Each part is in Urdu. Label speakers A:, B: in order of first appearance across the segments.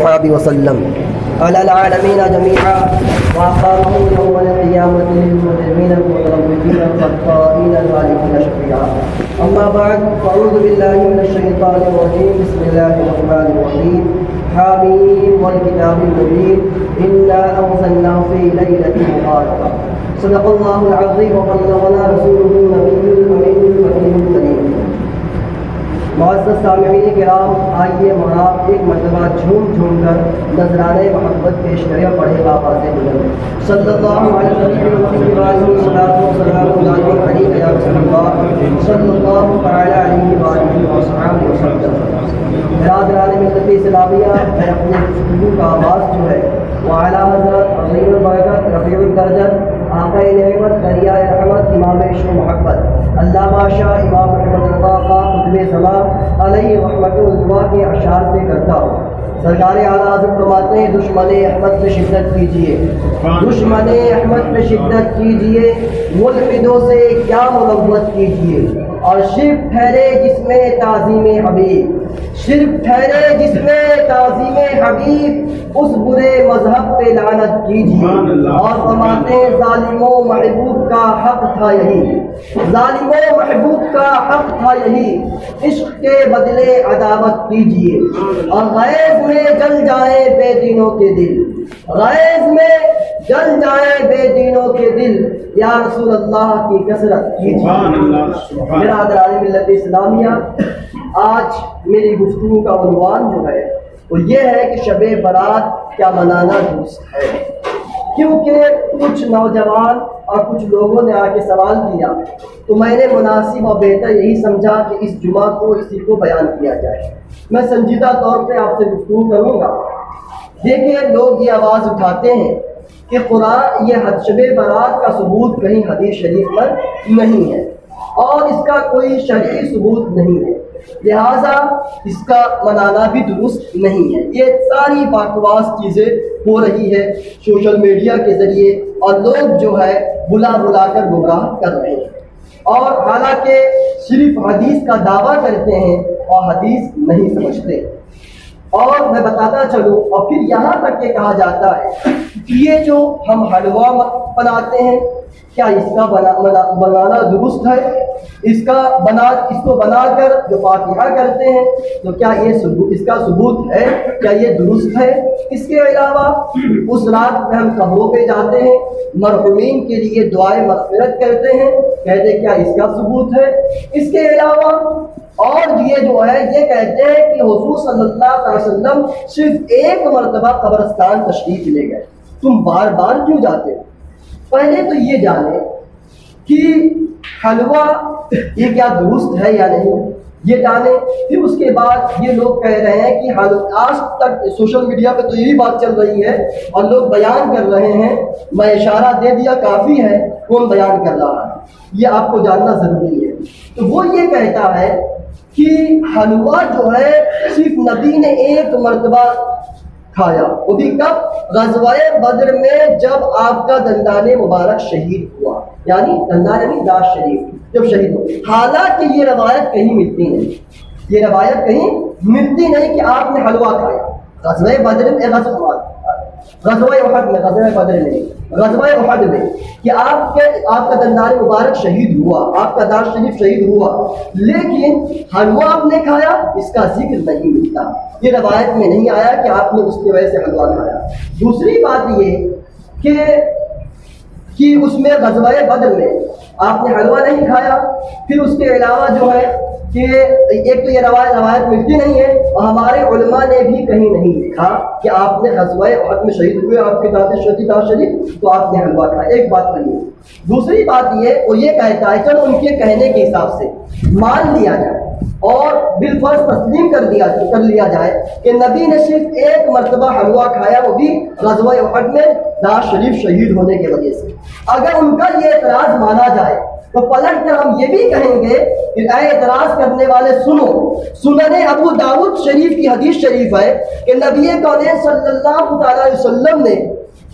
A: وسلم على العالمين جميعا وأقامهم يوم القيامة للمجرمين المتلبسين الخطائين الغالبين شفيعا. أما بعد فأعوذ بالله من الشيطان الرجيم. بسم الله الرحمن الرحيم. حاميم والكتاب المبين إنا أنزلناه في ليلة مباركة. صدق الله العظيم وبلغنا رسوله النبي الأمين الحكيم الكريم. معزز سامعین کرام، آئیے آپ ایک مرتبہ جھوم جھوم کر نذرانے محبت پیش کریں، پڑھے آواز بلند صلی اللہ علیہ وسلم صلی اللہ تعالی علیہ وآلہ وسلم. برادران ملت اسلامیہ، میں اپنے گفتگو کا آغاز جو ہے وہ اعلیٰ حضرت عظیم البرکت رفیع الدرجت آقا نعمت دریا رحمت امام عشق و محبت علامہ شاہ امام محمد رضا خان قطب زمان علیہ رحمت اللہ کے اشعار سے کرتا ہوں. سرکار اعلیٰ حضرت فرماتے ہیں، دشمن احمد پہ شدت کیجیے، دشمن احمد پہ شدت کیجیے، ملحدوں سے کیا ملوث کیجیے، اور شرک ٹھہرے جس میں تعظیم حبیب، شرک ٹھہرے جس میں تعظیم حبیب، اس برے مذہب پہ لعنت کیجیے. اور فرماتے ہیں ظالم و محبوب کا حق تھا یہی، ظالم و محبوب کا حق تھا یہی، عشق کے بدلے عداوت کیجیے. اور غیظ میں جل جائیں بے دینوں کے دل، غیظ میں جل جائیں بے دینوں کے دل، یا رسول اللہ کی کثرت کیجیے. برادران ملت اسلامیہ، آج میری گفتگو کا عنوان جو ہے وہ یہ ہے کہ شب برات کیا منانا درست ہے. کیونکہ کچھ نوجوان اور کچھ لوگوں نے آ کے سوال کیا تو میں نے مناسب اور بہتر یہی سمجھا کہ اس جمعہ کو اسی کو بیان کیا جائے. میں سنجیدہ طور پہ آپ سے گفتگو کروں گا. دیکھیں، لوگ یہ آواز اٹھاتے ہیں کہ قرآن یہ شب برات کا ثبوت کہیں حدیث شریف پر نہیں ہے اور اس کا کوئی شرعی ثبوت نہیں ہے، لہٰذا اس کا منانا بھی درست نہیں ہے. یہ ساری بکواس چیزیں ہو رہی ہے سوشل میڈیا کے ذریعے، اور لوگ جو ہے بلا بلا کر گمراہ کر رہے ہیں، اور حالانکہ صرف حدیث کا دعویٰ کرتے ہیں اور حدیث نہیں سمجھتے. اور میں بتاتا چلوں، اور پھر یہاں تک کہ کہا جاتا ہے کہ یہ جو ہم حلوہ بناتے ہیں، کیا اس کا بنانا درست ہے؟ اس کو بنا کر جو فاتحہ کرتے ہیں تو کیا اس کا ثبوت ہے؟ کیا یہ درست ہے؟ اس کے علاوہ اس رات میں ہم قبروں پہ جاتے ہیں، مرحومین کے لیے دعائیں مغفرت کرتے ہیں، کہتے ہیں کیا اس کا ثبوت ہے؟ اس کے علاوہ اور یہ جو ہے یہ کہتے ہیں کہ حضور صلی اللہ علیہ وسلم صرف ایک مرتبہ قبرستان تشریف لے گئے، تم بار بار کیوں جاتے ہو؟ پہلے تو یہ جانیں کہ حلوہ یہ کیا درست ہے یا نہیں، یہ جانیں. پھر اس کے بعد یہ لوگ کہہ رہے ہیں کہ آج تک سوشل میڈیا پہ تو یہی بات چل رہی ہے اور لوگ بیان کر رہے ہیں، میں اشارہ دے دیا کافی ہے، کون بیان کر رہا ہے یہ آپ کو جاننا ضروری ہے. تو وہ یہ کہتا ہے کہ حلوہ جو ہے صرف نبی نے ایک مرتبہ کھایا، وہ بھی کب؟ غزوہ بدر میں جب آپ کا دندان مبارک شہید ہوا، یعنی دندان نہیں داس شریف جب شہید ہوا. حالانکہ یہ روایت کہیں ملتی نہیں، یہ روایت کہیں ملتی نہیں کہ آپ نے حلوہ کھایا. غزوہ بدر میں غزوہ احد میں، غزوہ بدر میں، غزوہ احد میں کہ آپ کا دندان مبارک شہید ہوا، آپ کا داس شریف شہید ہوا، لیکن حلوہ آپ نے کھایا اس کا ذکر نہیں ملتا. یہ روایت میں نہیں آیا کہ آپ نے اس کی وجہ سے حلوہ کھایا. دوسری بات یہ کہ اس میں غزوہ بدر میں آپ نے حلوہ نہیں کھایا. پھر اس کے علاوہ جو ہے کہ ایک تو یہ روایت ملتی نہیں ہے، اور ہمارے علماء نے بھی کہیں نہیں لکھا کہ آپ نے غزوہ احد میں شہید ہوئے، آپ کے داس شریف تو آپ نے حلوہ کھایا. ایک بات نہیں. دوسری بات وہ یہ کہتا ہے چلو ان کے کہنے کے حساب سے مان لیا جائے اور بالفرض تسلیم کر لیا جائے کہ نبی نے صرف ایک مرتبہ حلوہ کھایا، وہ بھی غزوہ احد میں داس شریف شہید ہونے کی وجہ سے. اگر ان کا یہ اعتراض مانا جائے تو پلٹ کر ہم یہ بھی کہیں گے کہ اے اعتراض کرنے والے سنو، سنن ابو داؤد شریف کی حدیث شریف ہے کہ نبی کونین صلی اللہ علیہ وسلم نے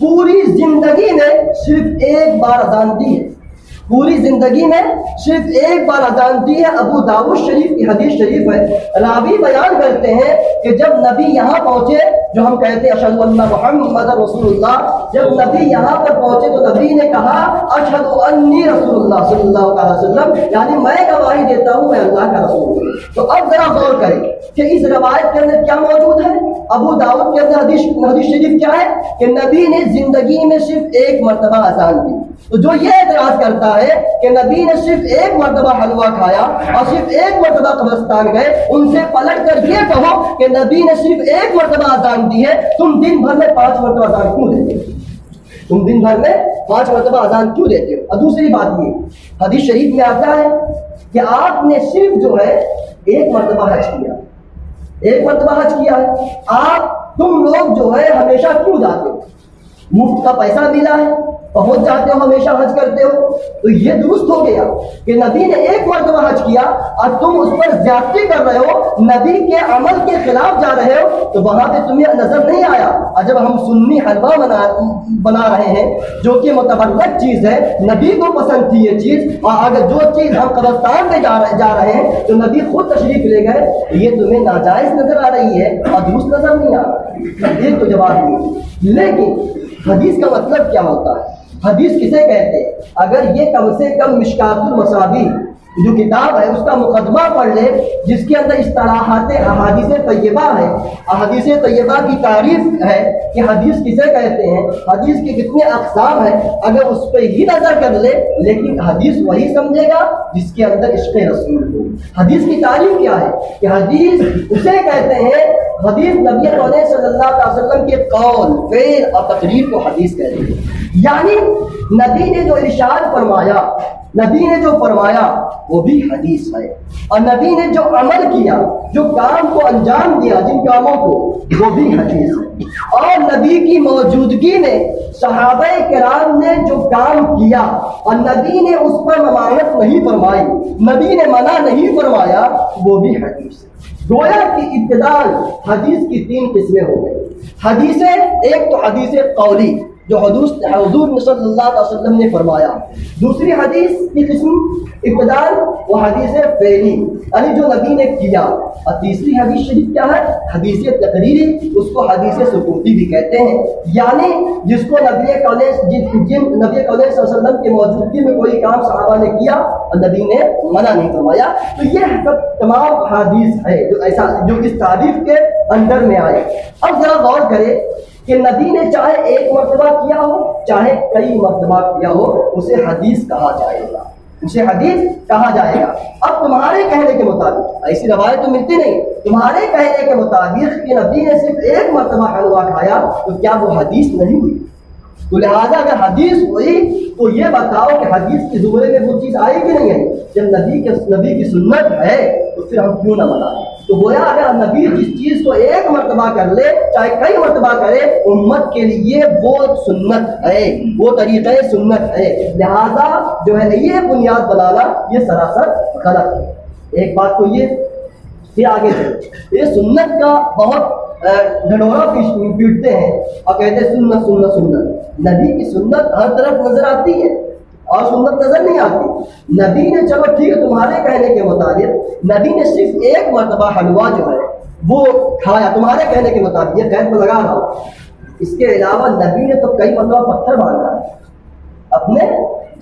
A: پوری زندگی میں صرف ایک بار اذان دی ہے، پوری زندگی میں صرف ایک بار اذان دی ہے۔ ابو داؤد شریف کی حدیث شریف ہے، راوی بیان کرتے ہیں کہ جب نبی یہاں پہنچے، جو ہم کہتے ہیں اشہد ان محمد رسول اللہ، جب نبی یہاں پر پہنچے تو نبی نے کہا اشہد انی رسول اللہ صلی اللہ علیہ وسلم، یعنی میں گواہی دیتا ہوں میں اللہ کا رسول ہوں۔ تو اب ذرا غور کریں کہ اس روایت کے اندر کیا موجود ہے۔ ابو داؤد کے اندر حدیث شریف کیا ہے کہ نبی نے زندگی میں صرف ایک مرتبہ اذان دی۔ تو جو یہ اعتراض کرتا ہے کہ نبی نے صرف ایک مرتبہ حلوہ کھایا اور صرف ایک مرتبہ قبرستان گئے، ان سے پلٹ کر یہ کہو کہ نبی نے صرف ایک مرتبہ اذان دی ہے، تم دن بھر میں 5 مرتبہ اذان کیوں دیتے ہو؟ تم دن بھر میں 5 مرتبہ اذان کیوں دیتے ہو؟ اور دوسری بات یہ حدیث شریف میں آتا ہے کہ آپ نے صرف جو ہے ایک مرتبہ حج کیا، ایک مرتبہ حج کیا ہے، تم لوگ جو ہے ہمیشہ کیوں جاتے ہو؟ مفت کا پیسہ ملا ہے، پہنچ جاتے ہو، ہمیشہ حج کرتے ہو۔ تو یہ درست ہو گیا کہ نبی نے ایک مرتبہ حج کیا اور تم اس پر زیادتی کر رہے ہو، نبی کے عمل کے خلاف جا رہے ہو، تو وہاں پہ تمہیں نظر نہیں آیا۔ اور جب ہم سنی حلوہ بنا رہے ہیں جو کہ متبرک چیز ہے، نبی کو پسند تھی یہ چیز، اور اگر جو چیز ہم قبرستان میں جا رہے ہیں تو نبی خود تشریف لے گئے، یہ تمہیں ناجائز نظر آ رہی ہے اور درست نظر نہیں آ رہی، یہ تو جواب نہیں۔ لیکن حدیث کا مطلب کیا ہوتا ہے؟ حدیث کسے کہتے ہیں؟ اگر یہ کم سے کم مشکات المصابیح جو کتاب ہے اس کا مقدمہ پڑھ لے، جس کے اندر اصطلاحات احادیث طیبہ ہے، احادیث طیبہ کی تعریف ہے کہ حدیث کسے کہتے ہیں، حدیث کے کتنے اقسام ہیں، اگر اس پہ ہی نظر کر لے، لیکن حدیث وہی سمجھے گا جس کے اندر عشق رسول ہو۔ حدیث کی تعریف کیا ہے کہ حدیث اسے کہتے ہیں، حدیث نبی کریم صلی اللہ علیہ وسلم کے قول، فعل اور تقریر کو حدیث کہتے ہیں۔ یعنی نبی نے جو ارشاد فرمایا، نبی نے جو فرمایا وہ بھی حدیث ہے، اور نبی نے جو عمل کیا، جو کام کو انجام دیا، جن کاموں کو، وہ بھی حدیث ہے۔ اور نبی کی موجودگی میں صحابہ کرام نے جو کام کیا اور نبی نے اس پر ممانعت نہیں فرمائی، نبی نے منع نہیں فرمایا، وہ بھی حدیث ہے۔ گویا کی ابتداء حدیث کی 3 قسمیں ہو گئی۔ حدیثیں، ایک تو حدیث قولی جو حضور صلی اللہ علیہ وسلم نے فرمایا، دوسری حدیث کی قسم ابتداء وہ حدیث فعلی، یعنی جو نبی نے کیا، اور تیسری حدیث شریف کیا ہے؟ حدیث تقریری، اس کو حدیث سکوتی بھی کہتے ہیں، یعنی جس کو نبی کریم صلی اللہ علیہ وسلم کی موجودگی میں کوئی کام صحابہ نے کیا اور نبی نے منع نہیں فرمایا۔ تو یہ سب تمام حدیث ہے جو اس تعریف کے اندر میں آئے۔ اب ذرا غور کرے کہ نبی نے چاہے ایک مرتبہ کیا ہو چاہے کئی مرتبہ کیا ہو، اسے حدیث کہا جائے گا، اسے حدیث کہا جائے گا۔ اب تمہارے کہنے کے مطابق، ایسی روایت تو ملتی نہیں، تمہارے کہنے کے مطابق کہ نبی نے صرف ایک مرتبہ حلوہ کھایا تو کیا وہ حدیث نہیں ہوئی؟ تو لہٰذا اگر حدیث ہوئی تو یہ بتاؤ کہ حدیث کے زمرے میں وہ چیز آئی کہ نہیں ہے؟ جب نبی کی سنت ہے تو پھر ہم کیوں نہ منائیں؟ تو گویا اگر نبی جس چیز کو ایک مرتبہ کر لے چاہے کئی مرتبہ کرے، امت کے لیے وہ سنت ہے، وہ طریقہ سنت ہے، لہذا جو ہے یہ بنیاد بنانا یہ سراسر غلط ہے۔ ایک بات تو یہ، پھر آگے چلو، یہ سنت کا بہت ڈھنڈورا پیٹتے ہیں اور کہتے ہیں سنت سنت سنت۔ نبی کی سنت ہر طرف نظر آتی ہے اور سنت نظر نہیں آتی۔ نبی نے، چلو ٹھیک ہے تمہارے کہنے کے مطابق نبی نے صرف ایک مرتبہ حلوہ جو ہے وہ کھایا، تمہارے کہنے کے مطابق، یہ قید میں لگا رہا ہوں، اس کے علاوہ نبی نے تو کئی مرتبہ پتھر باندھا ہے، اپنے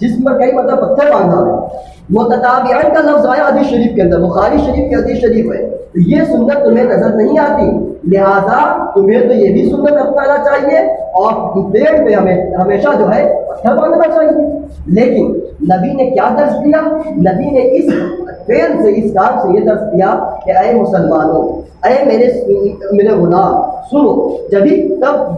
A: جسم پر کئی مرتبہ پتھر باندھا ہے۔ متتابعین کا لفظ آیا حدیث شریف کے اندر، بخاری شریف کی حدیث شریف ہے۔ یہ سنت تمہیں نظر نہیں آتی، لہذا تمہیں تو یہ بھی سنت اپنانا چاہیے اور پیڑ پہ ہمیشہ جو ہے پتھر باندھنا چاہیے۔ لیکن نبی نے کیا درس دیا؟ نبی نے اس فعل سے، اس کام سے یہ درس دیا کہ اے مسلمانوں، اے میرے غلام، سنو،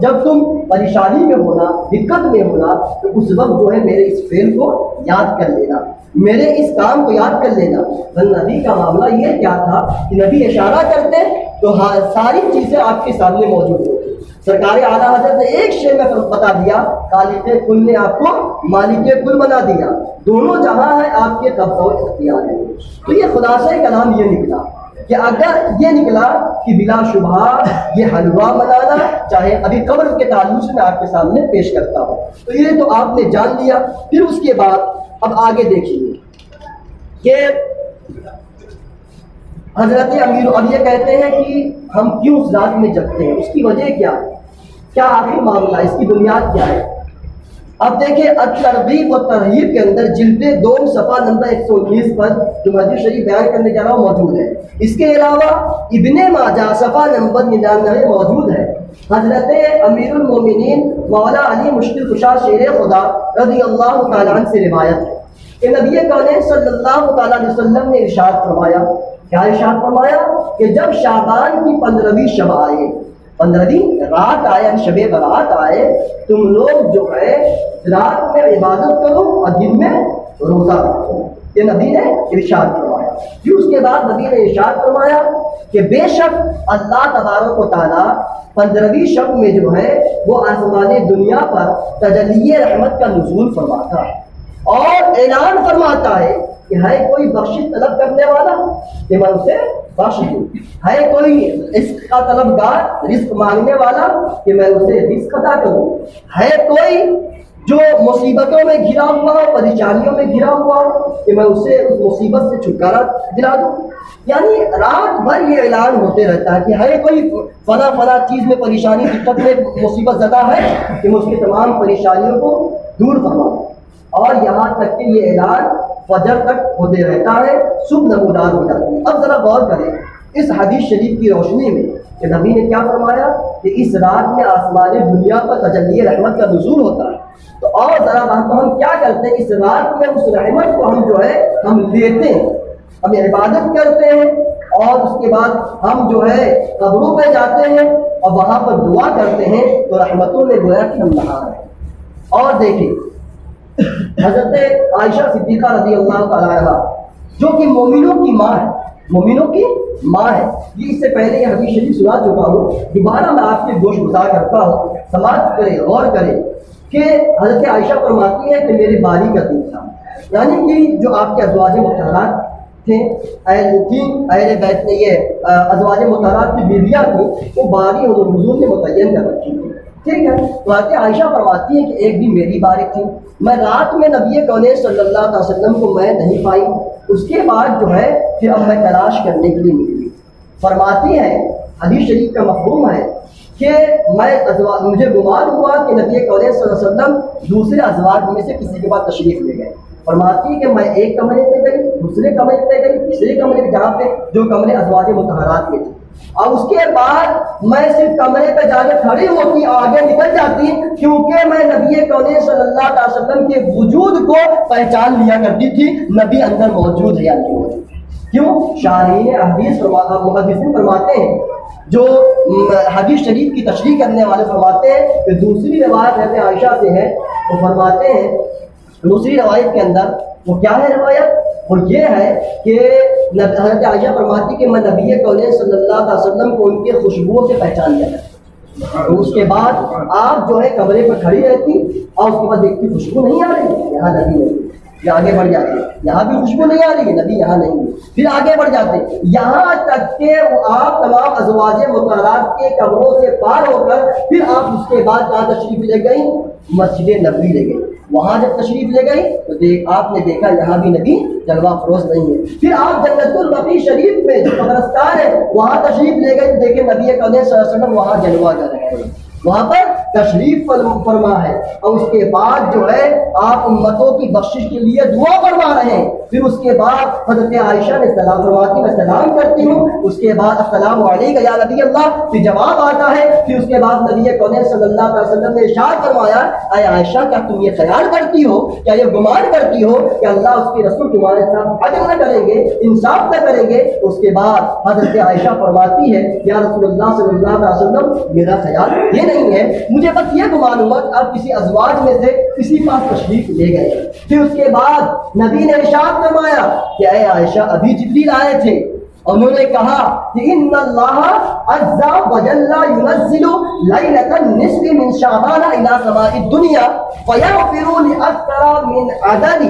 A: جب تم پریشانی میں ہونا، دقت میں ہونا، تو اس وقت جو ہے میرے اس فعل کو یاد کر لینا، میرے اس کام کو یاد کر لینا۔ نبی کا معاملہ یہ کیا تھا کہ نبی اشارہ کرتے تو ساری چیزیں آپ کے سامنے موجود ہوتی۔ سرکار اعلیٰ حضرت نے ایک شے میں بتا دیا، خالق کل نے آپ کو مالک کل بنا دیا، دونوں جہاں ہے آپ کے قبضہ و اختیار ہے۔ تو یہ خلاصہ کلام یہ نکلا کہ اگر یہ نکلا کہ بلا شبہ یہ حلوہ بنانا، چاہے ابھی قبر کے تعلق سے میں آپ کے سامنے پیش کرتا ہوں، تو یہ تو آپ نے جان لیا۔ پھر اس کے بعد اب آگے دیکھیے کہ حضرت امیر اب یہ کہتے ہیں کہ ہم کیوں اس رات میں جگتے ہیں، اس کی وجہ کیا ہے، کیا آخر معاملہ، اس کی بنیاد کیا ہے۔ اب دیکھیں الترغیب و ترہیب کے اندر جلد 2 صفحہ نمبر 119 پر جو حدیث شریف بیان کرنے جا رہا ہوں موجود ہے۔ اس کے علاوہ ابن ماجہ صفحہ نمبر 99 موجود ہے۔ حضرت امیر المومنین مولا علی مشکل کشا شیر خدا رضی اللہ تعالیٰ عنہ سے روایت ہے کہ نبی کونین صلی اللہ تعالیٰ علیہ وسلم نے ارشاد فرمایا، کیا ارشاد فرمایا کہ جب شعبان کی 15ویں شب آئے، 15ویں رات آئے، یعنی شب برات آئے، تم لوگ جو ہے رات میں عبادت کرو اور دن میں روزہ رکھو، یہ نبی نے ارشاد فرمایا۔ پھر اس کے بعد نبی نے ارشاد فرمایا کہ بے شک اللہ تبارک و تعالیٰ 15ویں شب میں جو ہے وہ آسمان دنیا پر تجلی رحمت کا نزول فرماتا ہے اور اعلان فرماتا ہے کہ ہے کوئی بخشش طلب کرنے والا کہ میں اسے بخش دوں، ہے کوئی رزق کا طلبگار رزق مانگنے والا کہ میں اسے رزق عطا کروں، ہے کوئی جو مصیبتوں میں گھرا ہوا ہو، پریشانیوں میں گھرا ہوا ہو کہ میں اسے اس مصیبت سے چھٹکارا دلا دوں۔ یعنی رات بھر یہ اعلان ہوتے رہتا ہے کہ ہے کوئی فلاں فلاں چیز میں پریشانی دقت میں مصیبت زدہ ہے کہ میں اس کی تمام پریشانیوں کو دور فرماؤں، اور یہاں تک کہ یہ اعلان فجر تک ہوتے رہتا ہے، صبح نمودار ہو جاتی ہے۔ اب ذرا غور کریں اس حدیث شریف کی روشنی میں کہ نبی نے کیا فرمایا کہ اس رات میں آسمان دنیا پر تجلی رحمت کا نزول ہوتا ہے، تو اور ذرا ہم کیا کرتے ہیں اس رات میں اس رحمت کو ہم جو ہے ہم لیتے ہیں، ہم عبادت کرتے ہیں، اور اس کے بعد ہم جو ہے قبروں پہ جاتے ہیں اور وہاں پر دعا کرتے ہیں، تو رحمتوں میں گویا کہ ہم نہا رہے ہیں۔ اور دیکھیں حضرت عائشہ صدیقہ رضی اللہ تعالیٰ عنہ جو کہ مومنوں کی ماں ہے، مومنوں کی ماں ہے، یہ اس سے پہلے یہ حدیث شریف سنا چکا ہوں، دوبارہ میں آپ کے گوش گزار کرتا ہوں، سماعت کریں، غور کریں کہ حضرت عائشہ فرماتی ہے کہ میرے باری کا دن تھا، یعنی کہ جو آپ کے ازواج مطہرات تھے، اہل بیت نے یہ ازواج مطہرات کی بیویاں تھیں، وہ باری حضور نے متعین کر رکھی تھی، ٹھیک ہے۔ تو حضرت عائشہ فرماتی ہے کہ ایک دن میری باری تھی، میں رات میں نبی کونین صلی اللہ علیہ وسلم کو میں نہیں پائی، اس کے بعد جو ہے پھر اب میں تلاش کرنے کے لیے نکلی۔ فرماتی ہے حدیث شریف کا مفہوم ہے کہ مجھے گمان ہوا کہ نبی کونین صلی اللہ علیہ وسلم دوسرے ازواج میں سے کسی کے بعد تشریف لے گئے۔ فرماتی ہے کہ میں ایک کمرے پہ گئی، دوسرے کمرے پہ گئی، تیسرے کمرے پہ، جہاں پہ جو کمرے ازواج مطہرات کے تھے، اور اس کے بعد میں صرف کمرے پہ جا کے کھڑی ہوتی، آگے نکل جاتی، کیونکہ میں نبی کونین صلی اللہ علیہ وسلم کے وجود کو پہچان لیا کرتی تھی، نبی اندر موجود ہے یا نہیں موجود۔ کیوں؟ شارحین حدیث محدثین فرماتے ہیں، جو حدیث شریف کی تشریح کرنے والے فرماتے ہیں کہ دوسری روایت حضرت عائشہ سے ہے، وہ فرماتے ہیں دوسری روایت کے اندر وہ کیا ہے روایت، وہ یہ ہے کہ حضرت عائشہ فرماتی کہ میں نبی کونین صلی اللہ علیہ وسلم کو ان کے خوشبوؤں سے پہچان لیا کرتی، اس کے بعد آپ جو ہے کمرے پر کھڑی رہتی اور اس کے بعد دیکھتی خوشبو نہیں آ رہی، یہاں نبی نہیں، پھر آگے بڑھ جاتے، یہاں بھی خوشبو نہیں آ رہی ہے، نبی یہاں نہیں ہے، پھر آگے بڑھ جاتے، یہاں تک کہ آپ تمام ازواج مطہرات کے کمروں سے پار ہو کر پھر آپ اس کے بعد کہاں تشریف لے گئی، مسجد نبوی لے گئی۔ وہاں جب تشریف لے گئی تو آپ نے دیکھا یہاں بھی نبی جلوہ افروز نہیں ہے۔ پھر آپ جنت البقیع شریف میں جو قبرستان ہے وہاں تشریف لے گئے تو دیکھیں نبی کونین صلی اللہ علیہ وسلم وہاں جلوہ کر رہے ہیں، وہاں پر تشریف فرما ہے، اور اس کے بعد جو ہے آپ امتوں کی بخشش کے لیے دعا فرما رہے ہیں۔ پھر اس کے بعد حضرت عائشہ نے سلام فرماتی، میں سلام کرتی ہوں، اس کے بعد السلام علیکم یا نبی اللہ، پھر جواب آتا ہے، پھر اس کے بعد نبی کونین صلی اللہ علیہ وسلم نے ارشاد فرمایا، اے عائشہ کیا تم یہ خیال کرتی ہو، کیا یہ گمان کرتی ہو کہ اللہ اس کے رسول تمہارے ساتھ عدل نہ کریں گے، انصاف نہ کریں گے؟ اس کے بعد حضرت عائشہ فرماتی ہے یا رسول اللہ صلی اللہ علیہ وسلم میرا خیال یہ نہیں ہے، مجھے بس یہ گمان ہوا کہ آپ کسی ازواج میں سے کسی پاس تشریف لے گئے۔ پھر اس کے بعد نبی نے ارشاد فرمایا کہ اے عائشہ ابھی جبریل آئے تھے، انہوں نے کہا کہ ان اللہ عز وجل ينزل لیلۃ النصف من شعبان الى سماء الدنیا فیغفر لاکثر من عدد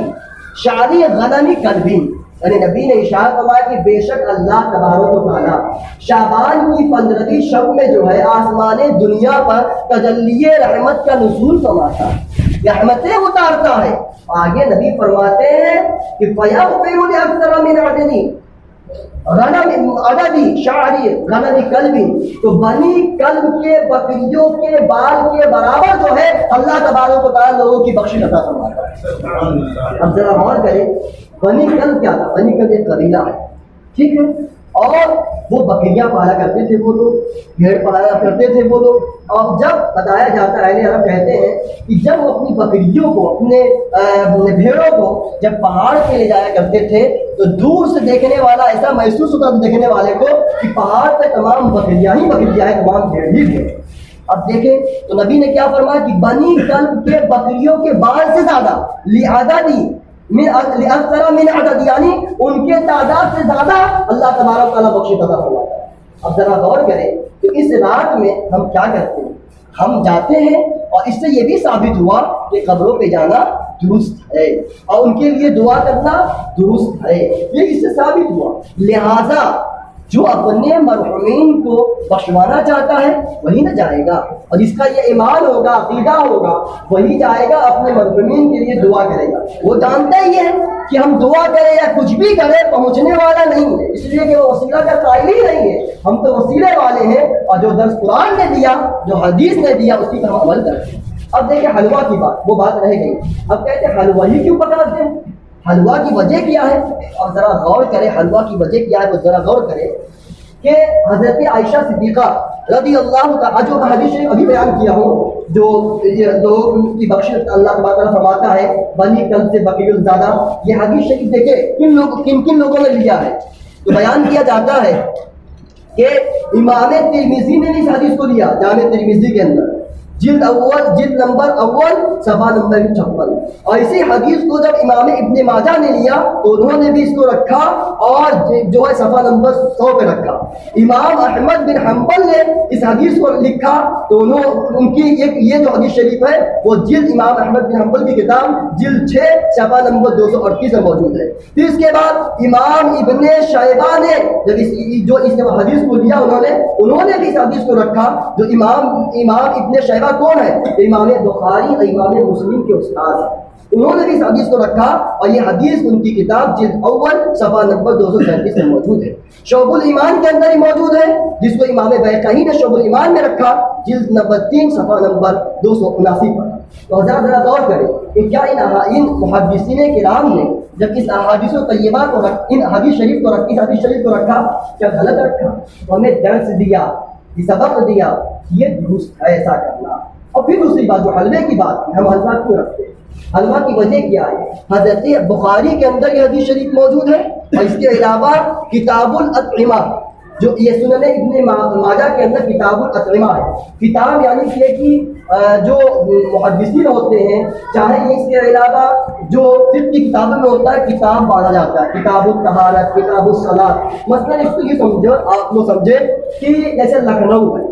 A: شعر غنم کلب، یعنی نبی نے ارشاد فرمایا کہ بے شک اللہ تبارک و تعالیٰ شعبان کی 15ویں شب میں جو ہے آسمان دنیا پر تجلی رحمت کا نزول فرماتا ہے، رحمتیں اتارتا ہے. آگے نبی فرماتے ہیں کہ فَيَغْفِرُ لِأَكْثَرَ مِنْ عَدَدِ شَعْرِ غَنَمِ كَلْبٍ، تو بنی کلب کے بکریوں کے بال کے برابر جو ہے اللہ تبارک و تعالیٰ لوگوں کی بخشش عطا فرماتا ہے. اب ذرا غور کریں، بنی کلب کیا تھا؟ بنی کلب ایک قبیلہ ہے، ٹھیک ہے، اور وہ بکریاں پالا کرتے تھے وہ لوگ، بھیڑ پالا کرتے تھے وہ لوگ. اور جب بتایا جاتا ہے، اہل عرب کہتے ہیں کہ جب وہ اپنی بکریوں کو، اپنے بھیڑوں کو جب پہاڑ پہ لے جایا کرتے تھے تو دور سے دیکھنے والا ایسا محسوس ہوتا تھا دیکھنے والے کو کہ پہاڑ پہ تمام بکریاں ہی بکریاں ہیں، تمام بھیڑ ہی بھیڑ. اب دیکھیں تو نبی نے کیا فرمایا کہ بنی کلب کے بکریوں کے بال سے زیادہ لعددی من اکثر من عدد، یعنی ان کے تعداد سے زیادہ اللہ تبارک تعالیٰ بخشش عطا فرماتا ہے. اب ذرا غور کریں کہ اس رات میں ہم کیا کرتے ہیں؟ ہم جاتے ہیں، اور اس سے یہ بھی ثابت ہوا کہ قبروں پہ جانا درست ہے اور ان کے لیے دعا کرنا درست ہے، یہ اس سے ثابت ہوا. لہذا جو اپنے مرحومین کو بخشوانا چاہتا ہے وہی نہ جائے گا، اور جس کا یہ ایمان ہوگا، عقیدہ ہوگا، وہی جائے گا اپنے مرحومین کے لیے دعا کرے گا. وہ جانتا ہی ہے کہ ہم دعا کریں یا کچھ بھی کریں پہنچنے والا نہیں ہے، اس لیے کہ وہ وسیلہ کا قائل ہی نہیں ہے. ہم تو وسیلے والے ہیں، اور جو درس قرآن نے دیا، جو حدیث نے دیا، اسی پر ہم عمل کرتے ہیں. اب دیکھیں حلوہ کی بات، وہ بات رہ گئی. اب کہتے ہیں حلوہ ہی کیوں پکاتے ہیں؟ حلوہ کی وجہ کیا ہے؟ اور ذرا غور کریں حلوہ کی وجہ کیا ہے. وہ ذرا غور کریں کہ حضرت عائشہ صدیقہ رضی اللہ تعالیٰ، جو حدیث شریف ابھی بیان کیا ہوں، جو لوگوں کی بخشش اللہ تبارک فرماتا ہے بنی کلب سے بکری زیادہ، یہ حدیث شریف دیکھیں کن لوگوں نے لیا ہے. تو بیان کیا جاتا ہے کہ امام ترمذی نے اس حدیث کو لیا، جامع ترمذی کے اندر جلد نمبر اول صفحہ نمبر 56. اور اسی حدیث کو جب امام ابن ماجہ نے لیا تو انہوں نے بھی اس کو رکھا اور جو ہے صفحہ نمبر 100 پہ رکھا. امام احمد بن حنبل نے اس حدیث کو لکھا تو ان کی یہ جو حدیث شریف ہے وہ جلد امام احمد بن حنبل کی کتاب جلد 6 صفحہ نمبر 238 میں موجود ہے. پھر اس کے بعد امام ابن شیبہ نے جب اس حدیث کو لیا انہوں نے بھی اس حدیث کو رکھا. جو امام ابن شیبہ کون ہے؟ امام بخاری اور امام مسلم کے استاد ہیں. انہوں نے بھی اس حدیث کو رکھا اور یہ حدیث ان کی کتاب جلد اول صفحہ نمبر 237 میں موجود ہے. شعب الایمان کے اندر ہی موجود ہے، جس کو امام بیہقی نے شعب الایمان میں رکھا جلد نمبر 3 صفحہ نمبر 279 پر. تو ذرا غور کریں کہ کیا ان محدثین کرام نے جب اس احادیث طیبہ کو ان حدیث شریف کو رکھا کیا غلط رکھا؟ ہمیں درس دیا، سبق دیا، یہ درست ہے ایسا کرنا. اور پھر دوسری بات جو حلوے کی بات، ہم حلوہ کیوں رکھتے ہیں؟ حلوہ کی وجہ کیا ہے؟ حضرت بخاری کے اندر یہ حدیث شریف موجود ہے، اور اس کے علاوہ کتاب الاطعمہ، جو یہ سنن ابن ماجہ کے اندر کتاب الاطعمہ ہے. کتاب یعنی کہ جو محدثین ہوتے ہیں، چاہے اس کے علاوہ جو فقہ کی کتابوں میں ہوتا ہے کتاب مانا جاتا ہے، کتاب الطہارت، کتاب الصلاۃ. مثلا اس کو یہ سمجھو، آپ لوگ سمجھے کہ جیسے لکھنؤ ہے،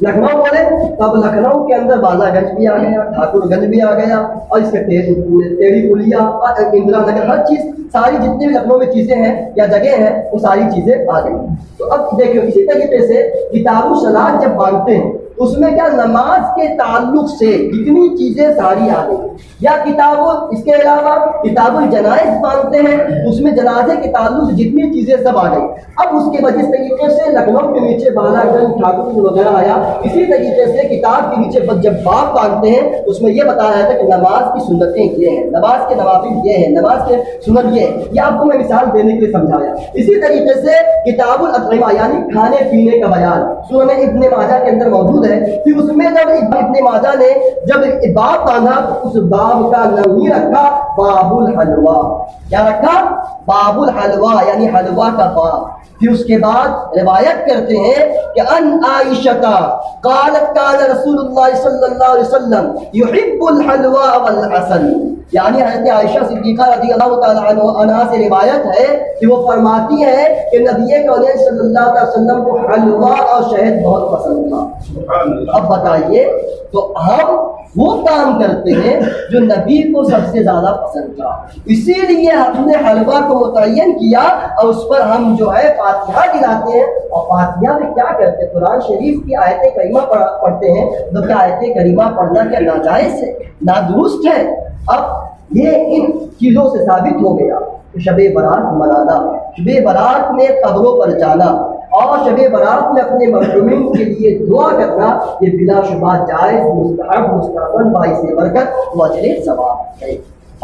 A: لکھنؤ بولے تب لکھنؤ کے اندر بالا گنج بھی آ گیا، ٹھاکر گنج بھی آ گیا، اور اس کے ٹیڑھی پلیا، اندرا نگر، ہر چیز، ساری جتنی بھی لکھنؤ میں چیزیں ہیں یا جگہ ہیں وہ ساری چیزیں آ گئی. تو اب دیکھو اسی طریقے سے کتاب الصلاۃ جب باندھتے ہیں اس میں کیا نماز کے تعلق سے جتنی چیزیں ساری آ گئی. یا اس کے علاوہ کتاب الجنائز باندھتے ہیں، اس میں جنازے کے تعلق سے جتنی چیزیں سب آ گئی. اب اس کے وجہ طریقے سے لکھنؤ کے نیچے بالا گنج، ٹھاکر گنج وغیرہ آیا. اسی طریقے سے کتاب کے نیچے جب باب باندھتے ہیں اس میں یہ بتایا جاتا ہے کہ نماز کی سنتیں یہ ہیں، نماز کے نوافل یہ ہیں، نماز کے سنت یہ ہے. یہ آپ کو میں مثال دینے کے لیے سمجھایا. اسی طریقے سے کتاب الاطعمہ یعنی کھانے پینے کا بیان سنن ابن ماجہ کے اندر موجود ہے. پھر اس میں جب ابن ماجہ نے جب باب باندھا تو اس باب کا نام ہی رکھا باب الحلوہ. کیا رکھا؟ باب الحلوہ، یعنی حلوہ کا باب. پھر اس کے بعد روایت کرتے ہیں کہ ان عائشہ قالت کان رسول اللہ صلی اللہ علیہ وسلم یحب الحلوہ والعسل، یعنی حضرت عائشہ صدیقہ رضی اللہ تعالیٰ عنہا سے روایت ہے کہ وہ فرماتی ہے کہ نبی کریم صلی اللہ علیہ وسلم کو حلوہ اور شہد بہت پسند تھا. اب بتائیے تو ہم وہ کام کرتے ہیں جو نبی کو سب سے زیادہ پسند تھا، اسی لیے ہم نے حلوہ کو متعین کیا اور اس پر ہم جو ہے فاتحہ گراتے ہیں۔ اور فاتحہ میں کیا کرتے ہیں؟ قرآن شریف کی آیت کریمہ پڑھتے ہیں، تو کیا آیت کریمہ پڑھنا کیا ناجائز ہے؟ نادرست ہے؟ اب یہ ان چیزوں سے ثابت ہو گیا کہ شب برات منانا، شب برات میں قبروں پر جانا اور شب برات میں اپنے محرومین کے لیے دعا کرنا، یہ بلا شبہ جائز، مستحب، مستحسن، باعث برکت و اجر ثواب ہے۔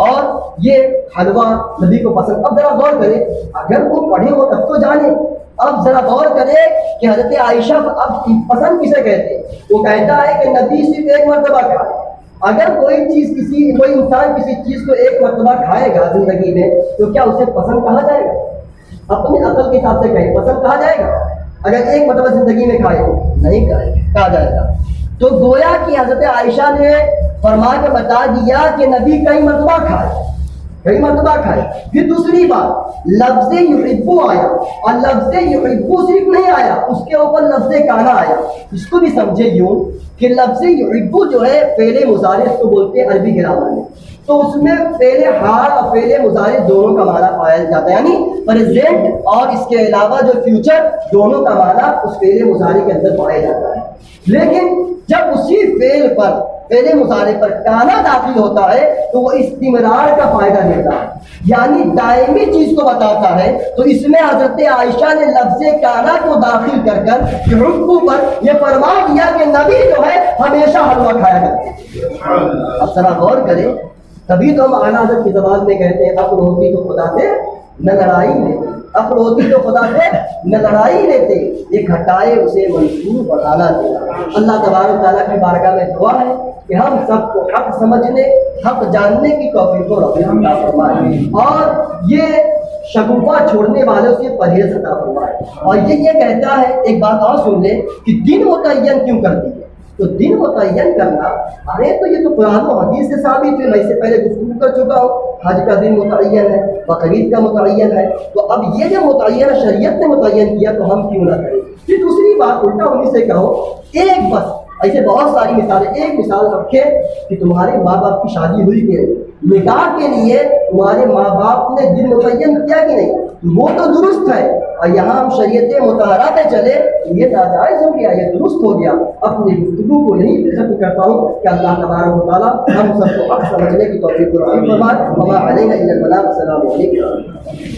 A: اور یہ حلوہ نبی کو پسند۔ اب ذرا غور کریں، اگر وہ پڑھے ہو تب تو جانے۔ اب ذرا غور کرے کہ حضرت عائشہ اب پسند کسے کہتے ہیں؟ وہ کہتا ہے کہ نبی صرف ایک مرتبہ کھائے۔ اگر کوئی انسان کسی چیز کو ایک مرتبہ کھائے گا زندگی میں تو کیا اسے پسند کہا جائے گا؟ اپنی عقل کے حساب سے کہیں پسند کہا جائے گا؟ اگر ایک مرتبہ زندگی میں کھائے تو نہیں کہا جائے گا۔ تو گویا کہ حضرت عائشہ نے فرما کے بتا دیا کہ نبی کئی مرتبہ کھائے، کئی مرتبہ کھائے۔ پھر دوسری بات، لفظ یحبو آیا، اور لفظ یحبو صرف نہیں آیا، اس کے اوپر لفظ کانا آیا۔ اس کو بھی سمجھے یوں کہ لفظ یحبو جو ہے فعل مضارع اس کو بولتے ہیں عربی گرامر میں، تو اس میں فعل حال اور فعل مضارع دونوں کا معنی پایا جاتا ہے، یعنی پریزنٹ اور اس کے علاوہ جو فیوچر دونوں کا معنی اس فعل مضارع کے اندر پایا جاتا ہے۔ لیکن جب اسی فعل پر فعل مضارع پر کانا داخل ہوتا ہے تو وہ استمرار کا فائدہ لیتا ہے، یعنی دائمی چیز کو بتاتا ہے۔ تو اس میں حضرت عائشہ نے لفظ کانا کو داخل کر حکم پر یہ فرما دیا کہ نبی جو ہے ہمیشہ حلوہ کھایا کرتے۔ اب ذرا غور کریں، تبھی تو ہم اعلیٰ حضرت کی زبان میں کہتے ہیں عقل ہوتی تو خدا سے نہ لڑائی لیتے، عقل ہوتی تو خدا سے نہ لڑائی لیتے، ایک ہٹائے اسے منصور بڑھانا دینا۔ اللہ تبارک تعالیٰ کی بارگاہ میں دعا ہے کہ ہم سب کو حق سمجھنے، حق جاننے کی توفیق عطا فرمائے، اور یہ شگوفہ چھوڑنے والوں سے پرہیز عطا فرمائے۔ اور یہ کہتا ہے، ایک بات اور سن لے کہ دن متعین کیوں کر دی ہے؟ تو دن متعین کرنا، ارے تو یہ تو قرآن و حدیث سے ثابت ہے، میں اس سے پہلے گفتگو کر چکا ہوں، حج کا دن متعین ہے، بقرعید کا متعین ہے، تو اب یہ جو متعین شریعت نے متعین کیا تو ہم کیوں نہ کریں؟ پھر دوسری بات الٹا انہیں سے کہو، ایک بس ایسے بہت ساری مثالیں، ایک مثال رکھے کہ تمہارے ماں باپ کی شادی ہوئی کہ نکاح کے لیے تمہارے ماں باپ نے دن متعین کیا کہ نہیں، وہ تو درست ہے، اور یہاں ہم شریعت مطہرہ پہ چلے یہ ناجائز ہو گیا، یہ درست ہو گیا۔ اپنی گفتگو کو یہیں پہ ختم کرتا ہوں کہ اللہ تبارک و تعالیٰ ہم سب کو حق سمجھنے کی توفیق عطا فرمائے۔ وما علینا الا البلاغ۔ السلام علیکم۔